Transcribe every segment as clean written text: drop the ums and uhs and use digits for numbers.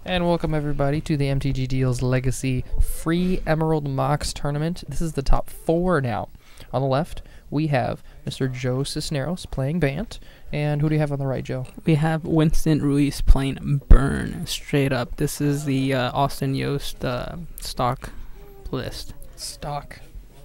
And welcome everybody to the MTG DeaLS Legacy Free Emerald MOX Tournament. This is the top 4 now. On the left, we have Mr. Joe Cisneros playing Bant. And who do you have on the right, Joe? We have Winston Rulz playing Burn, straight up. This is the Austin Yost stock list. Stock.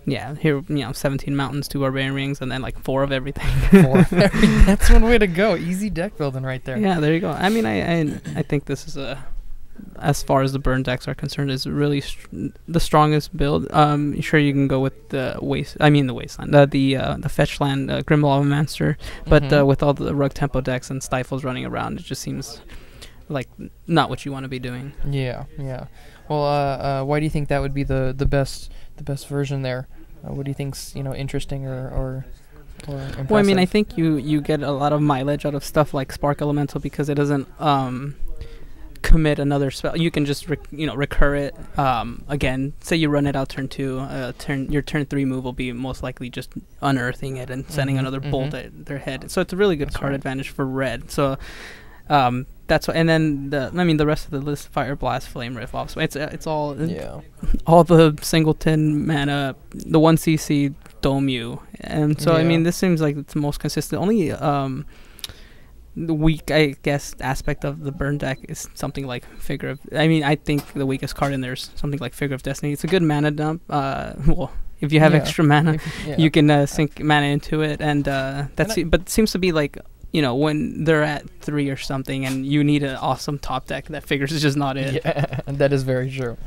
Yeah, here, 17 mountains, 2 barbarian rings, and then like 4 of everything. 4 of everything. That's one way to go. Easy deck building right there. Yeah, there you go. I mean, I think this is as far as the burn decks are concerned, is really the strongest build. Sure, you can go with the wasteland, the fetch land, Grimlavamancer, but with all the rug tempo decks and stifles running around, it just seems like not what you want to be doing. Yeah, yeah. Well, why do you think that would be the best version there? What do you think's interesting or impressive? Well, I mean, I think you get a lot of mileage out of stuff like Spark Elemental because it doesn't commit another spell. You can just recur it again. Say you run it out turn 2, your turn 3 move will be most likely just unearthing it and sending another bolt at their head. So it's a really good card advantage for red. So that's what. And then the rest of the list: Fire Blast, Flame Rift, off. So it's all all the singleton mana, the 1cc Domu, and so I mean this seems like it's the most consistent. Only the weak, I guess, aspect of the burn deck is something like Figure of... I mean, I think the weakest card in there is something like Figure of Destiny. It's a good mana dump. Well, if you have extra mana, you can sink mana into it. And but it seems to be like, when they're at 3 or something and you need an awesome top deck, that Figures is just not it. Yeah, that is very true.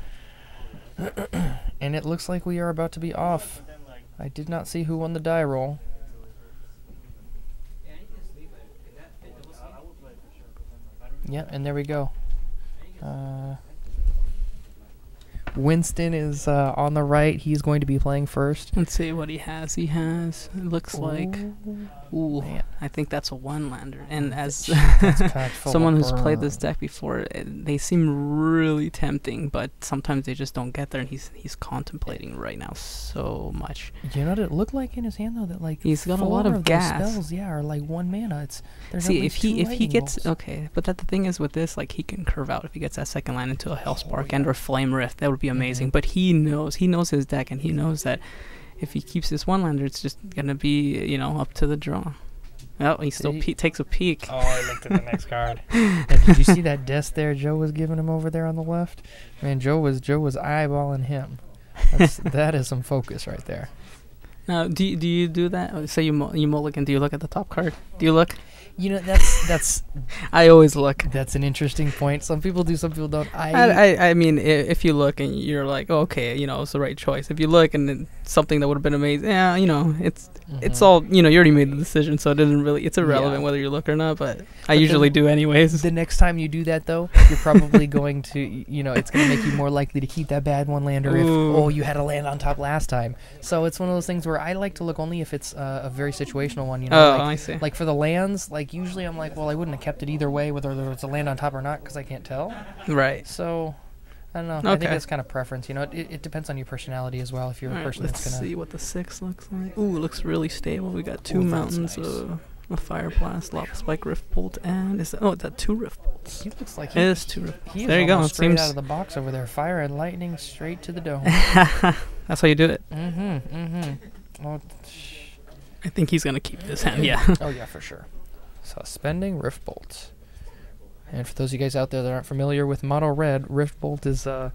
And it looks like we are about to be off. I did not see who won the die roll. Yeah, and there we go. Winston is on the right. He's going to be playing first. Let's see what he has. He has, it looks like... Ooh, man. I think that's a one-lander. And as someone who's played this deck before, they seem really tempting, but sometimes they just don't get there, and he's contemplating right now so much. You know what it looked like in his hand, though? That like he's got a lot of gas. Spells, are like 1 mana. See, if he gets... Okay, but the thing is with this, like, he can curve out if he gets that second land into a Hellspark and or Flame Rift. That would be amazing. But he knows his deck, and he knows that if he keeps this one-lander, it's just going to be, up to the draw. Oh, he still takes a peek. Oh, I looked at the next card. Did you see that desk there Joe was giving him over there on the left? Man, Joe was eyeballing him. That is some focus right there. Now, do you do that? Say you mulligan. Do you look at the top card? Do you look? That's I always look. That's an interesting point. Some people do, some people don't. I mean, if you look and you're like, oh, okay, it's the right choice. If you look and it's something that would have been amazing, it's all, you already made the decision, so it's irrelevant whether you look or not, but I usually do anyways. The next time you do that, though, you're probably going to, it's going to make you more likely to keep that bad one-lander if, you had a land on top last time. So it's one of those things where I like to look only if it's a very situational one, I see. Like for the lands, like usually I'm like, well, I wouldn't have kept it either way, whether there was a land on top or not, because I can't tell. Right. So, I don't know. Okay. I think that's kind of preference. It depends on your personality as well. If you're a person that's going to... Let's see what the 6 looks like. Ooh, it looks really stable. We got 2 mountains, a Fire Blast, Lava Spike, Rift Bolt, and is that 2 Rift Bolts? He looks like it is 2 Rift Bolts. There you go. Straight out of the box over there. Fire and lightning straight to the dome. That's how you do it. Oh, I think he's going to keep this hand, yeah. Oh, yeah, for sure. Suspending Rift Bolt. And for those of you guys out there that aren't familiar with Mono Red, Rift Bolt is a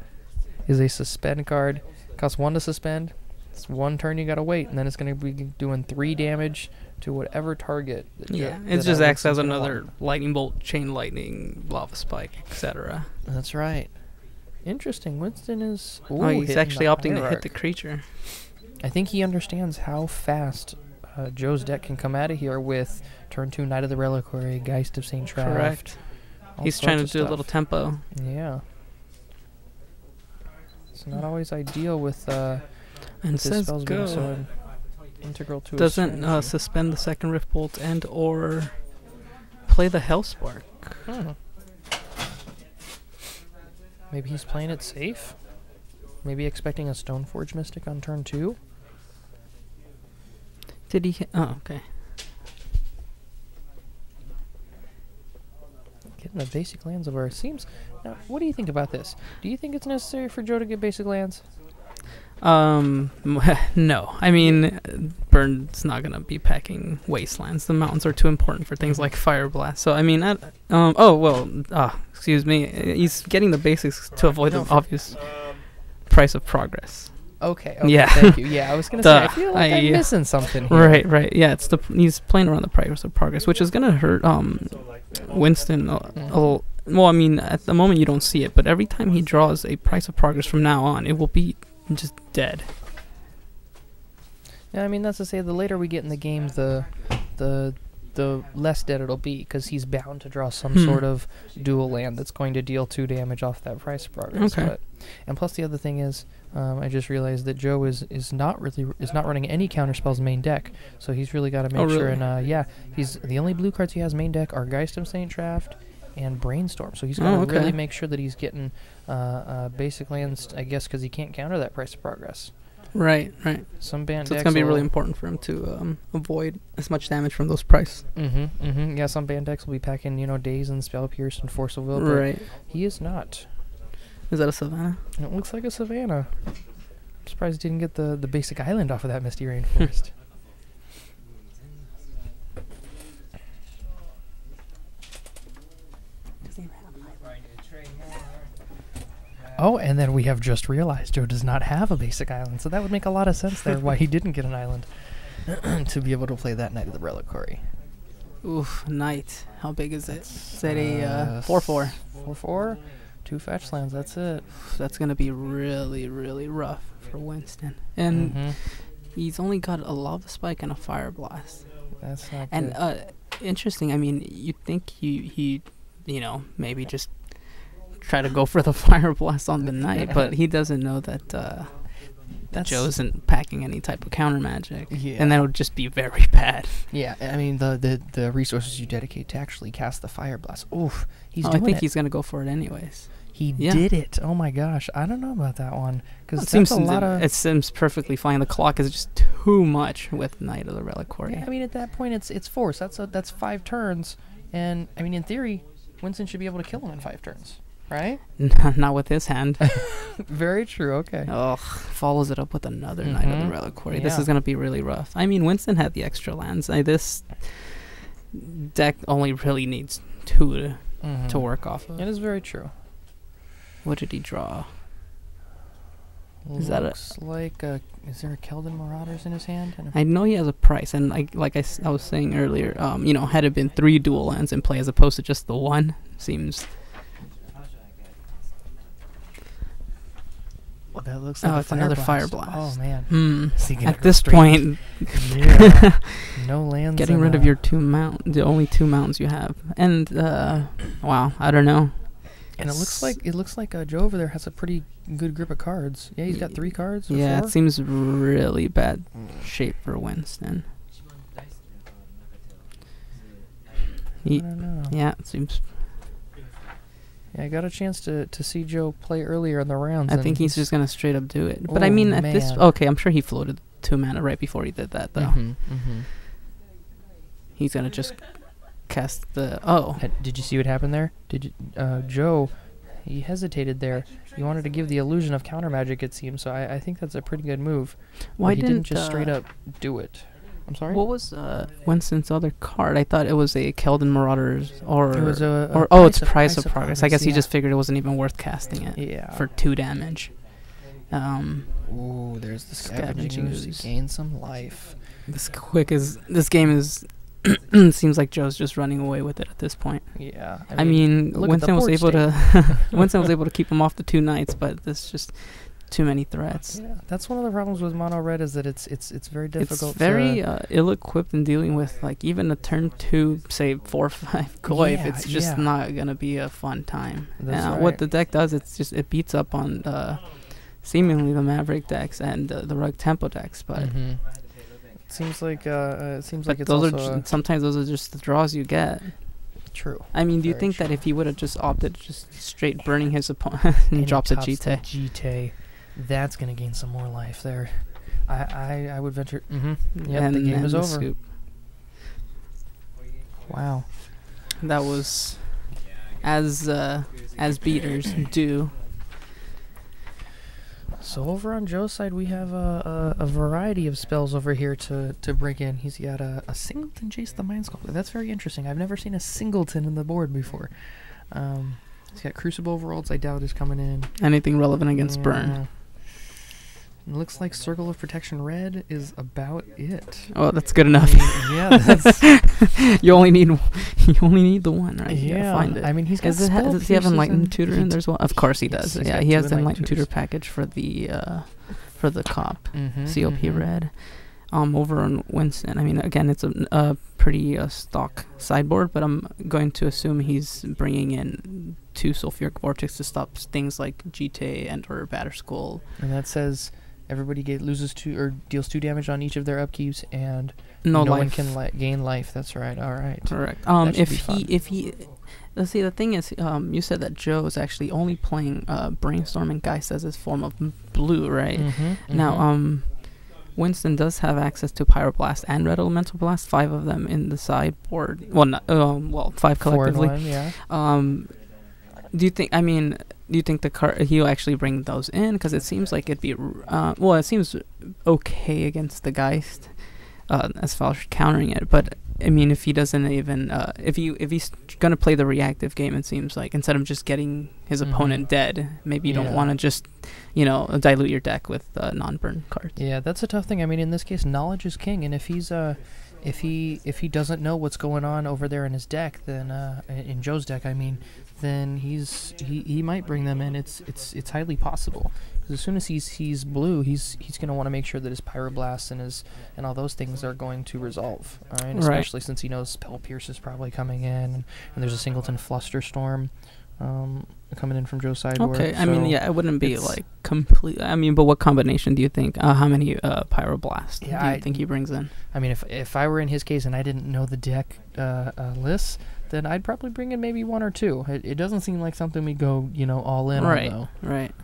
suspend card. Costs 1 to suspend. It's 1 turn you gotta wait, and then it's gonna be doing 3 damage to whatever target. It just acts as another lightning bolt, chain lightning, lava spike, etc. That's right. Interesting. Winston is... he's actually opting to hit the creature. I think he understands how fast Joe's deck can come out of here with turn 2 Knight of the Reliquary, Geist of St. Traft. Correct. He's trying to do a little tempo. Yeah. It's not always ideal with and his spells being so integral to doesn't suspend the second Rift Bolt and or play the Hellspark. Maybe he's playing it safe? Maybe expecting a Stoneforge Mystic on turn 2? Did he... Oh, okay. the basic lands over. Seems. Now, what do you think about this? Do you think it's necessary for Joe to get basic lands? No. I mean, Burn's not gonna be packing wastelands. The mountains are too important for things like Fire Blast. So I mean, excuse me. He's getting the basics to avoid the obvious price of progress. Okay. Yeah. Thank you. Yeah, I was gonna say. I feel like I'm missing something here. Right. Yeah, he's playing around the price of progress, which is gonna hurt Winston well, I mean, at the moment you don't see it, but every time he draws a price of progress from now on, it will be just dead. Yeah, I mean, that's to say, the later we get in the game, the less dead it'll be, because he's bound to draw some sort of dual land that's going to deal 2 damage off that price of progress. Okay. And plus, the other thing is, I just realized that Joe is not running any counterspells main deck, so he's really got to make sure. And yeah, he's the only blue cards he has main deck are Geist of Saint Draft and Brainstorm, so he's got to really make sure that he's getting basic lands, I guess, because he can't counter that price of progress. Right. Some Bant So decks it's gonna be really important for him to avoid as much damage from those price. Yeah, some Bant decks will be packing, Daze and Spell Pierce and Force of Will, but Right. he is not. Is that a Savannah? It looks like a Savannah. I'm surprised he didn't get the basic island off of that Misty Rainforest. Oh, and then we have just realized Joe does not have a basic island, so that would make a lot of sense there why he didn't get an island to be able to play that Knight of the Reliquary. Oof, Knight. How big is it? Is that a 4/4? 4/4? 2 fetch lands, that's it. That's going to be really, really rough for Winston. And he's only got a Lava Spike and a Fire Blast. That's not and good. Interesting, I mean, you'd think he maybe just try to go for the Fire Blast on the Knight, but he doesn't know that Joe isn't packing any type of counter magic. Yeah. And that would just be very bad. Yeah, I mean, the resources you dedicate to actually cast the Fire Blast. Oof, he's doing it. I think he's going to go for it anyways. He did it. Oh my gosh, I don't know about that one, because it seems perfectly fine. The clock is just too much with Knight of the Reliquary. Yeah, I mean, at that point, it's force. That's 5 turns, and I mean, in theory, Winston should be able to kill him in 5 turns, right? Not with his hand. Very true. Okay. Ugh, follows it up with another Knight of the Reliquary. Yeah. This is gonna be really rough. I mean, Winston had the extra lands. This deck only really needs 2 to work off of. It is very true. What did he draw? Is like is there a Keldon Marauders in his hand? I know he has a price, and I was saying earlier, had it been 3 dual lands in play as opposed to just the 1, seems. Well, that looks like it's another Fire Blast. Oh man. At this point, no lands. Getting rid of your 2 mountains, the only 2 mountains you have, and wow, I don't know. And it looks like Joe over there has a pretty good grip of cards. Yeah, he's got 3 cards. Yeah, 4? It seems really bad shape for Winston. I don't know. Yeah, it seems. Yeah, I got a chance to see Joe play earlier in the rounds. I think he's just gonna straight up do it. But I mean, at this, I'm sure he floated 2 mana right before he did that, though. He's gonna just cast the Did you see what happened there? Did you, Joe? He hesitated there. He wanted to give the illusion of counter magic, it seems. So I think that's a pretty good move. Why he didn't just straight up do it? I'm sorry. What was Winston's other card? I thought it was a Keldon Marauders, or it was it's Price of Progress. I guess he just figured it wasn't even worth casting it. Yeah. For 2 damage. Ooh, there's the scavenging ooze. Gain some life. This game is. Seems like Joe's just running away with it at this point. Yeah. I mean Winston was able to keep him off the 2 knights, but there's just too many threats. Yeah, that's one of the problems with mono red, is that it's very difficult. It's very ill-equipped in dealing with, like, even a turn 2, say 4/5 Goyf. It's just not gonna be a fun time. Right. What the deck does, it beats up on seemingly the Maverick decks and the Rug Tempo decks, but. Seems like it's those also sometimes those are just the draws you get. True. I mean, do you think that if he would have just opted just straight burning his opponent and drops a GT, that's gonna gain some more life there. I would venture. Yep, the game is over. Scoop. Wow. That was as beaters do. So over on Joe's side, we have a variety of spells over here to bring in. He's got a singleton Chase the Mind Sculptor. That's very interesting. I've never seen a singleton in the board before. He's got Crucible Overworlds, I doubt is coming in. Anything relevant against burn. It looks like Circle of Protection Red is about it. Oh, that's good enough. Yeah, that's you only need the one, right? You gotta find it. I mean, he's got. Does he have Enlightened Tutor in there as well? Of course he does. Yeah, he has the Enlightened Tutor package for the COP, COP Red. Over on Winston, I mean, again, it's a pretty stock sideboard, but I'm going to assume he's bringing in 2 Sulfuric Vortex to stop things like GT and or Batterskull. And that says everybody loses 2 or deals 2 damage on each of their upkeeps, and no one can gain life. That's right. All right. Correct. If he let's see, the thing is, you said that Joe is actually only playing Brainstorming Geist as his form of blue, right? Now, Winston does have access to Pyroblast and Red Elemental Blast, 5 of them in the sideboard. Well, not 5 collectively. 4 in 1, yeah. Do you think the card he'll actually bring those in? Because it seems like it'd be it seems okay against the Geist as far as countering it. But I mean, if he doesn't even if he's gonna play the reactive game, it seems like instead of just getting his opponent dead, maybe you don't want to just dilute your deck with non-burn cards. Yeah, that's a tough thing. I mean, in this case, knowledge is king, and if he's if he doesn't know what's going on over there in his deck, then in Joe's deck, I mean, then he might bring them in. It's highly possible. Because as soon as he's blue, he's gonna want to make sure that his Pyroblast and all those things are going to resolve. All right, especially since he knows Spell Pierce is probably coming in, and there's a Singleton Flusterstorm coming in from Joe's sideboard. Okay, so I mean, yeah, it wouldn't be like complete. I mean, but what combination do you think? How many Pyroblast do you think he brings in? I mean, if I were in his case and I didn't know the deck lists, then I'd probably bring in maybe 1 or 2. It doesn't seem like something we go all in on, though. Right.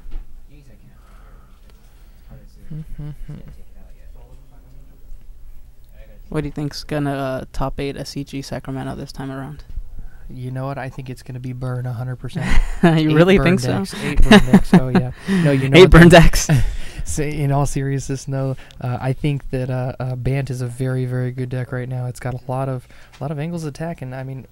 What do you think's gonna top 8 SCG Sacramento this time around? You know what? I think it's going to be burn 100%. You really think so? 8 burn decks. Oh yeah. No, 8 burn decks. So in all seriousness, no. I think that Bant is a very, very good deck right now. It's got a lot of angles of attack, and I mean,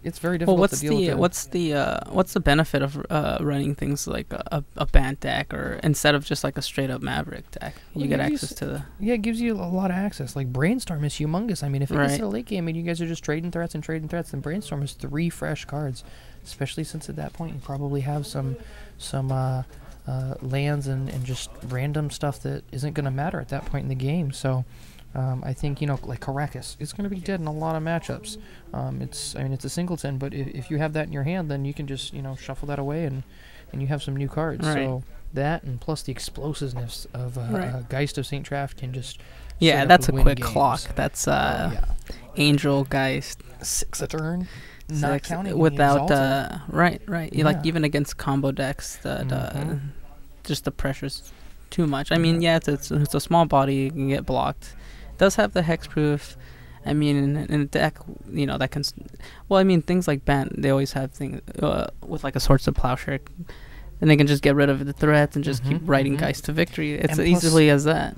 it's very difficult to deal with. What's the benefit of running things like a Bant deck, or instead of just like a straight up Maverick deck? You get access to the. Yeah, it gives you a lot of access. Like Brainstorm is humongous. I mean, if it gets to the late game and you guys are just trading threats, then Brainstorm is 3 fresh cards. Especially since at that point you probably have some lands and just random stuff that isn't going to matter at that point in the game. So I think like Caracas, it's going to be dead in a lot of matchups. It's a singleton, but if you have that in your hand, then you can just shuffle that away and you have some new cards. Right. So that, and plus the explosiveness of Geist of St. Traft can just that's a quick clock. That's Angel Geist 6 a turn. Not counting without right. Like even against combo decks that just the pressure's too much. I mean, it's a small body, you can get blocked. It does have the hexproof. I mean, in a deck, that can. Well, I mean, things like Bant, they always have things with like a Swords of Plowshare, and they can just get rid of the threats and just keep riding Geist to victory. It's as easily as that.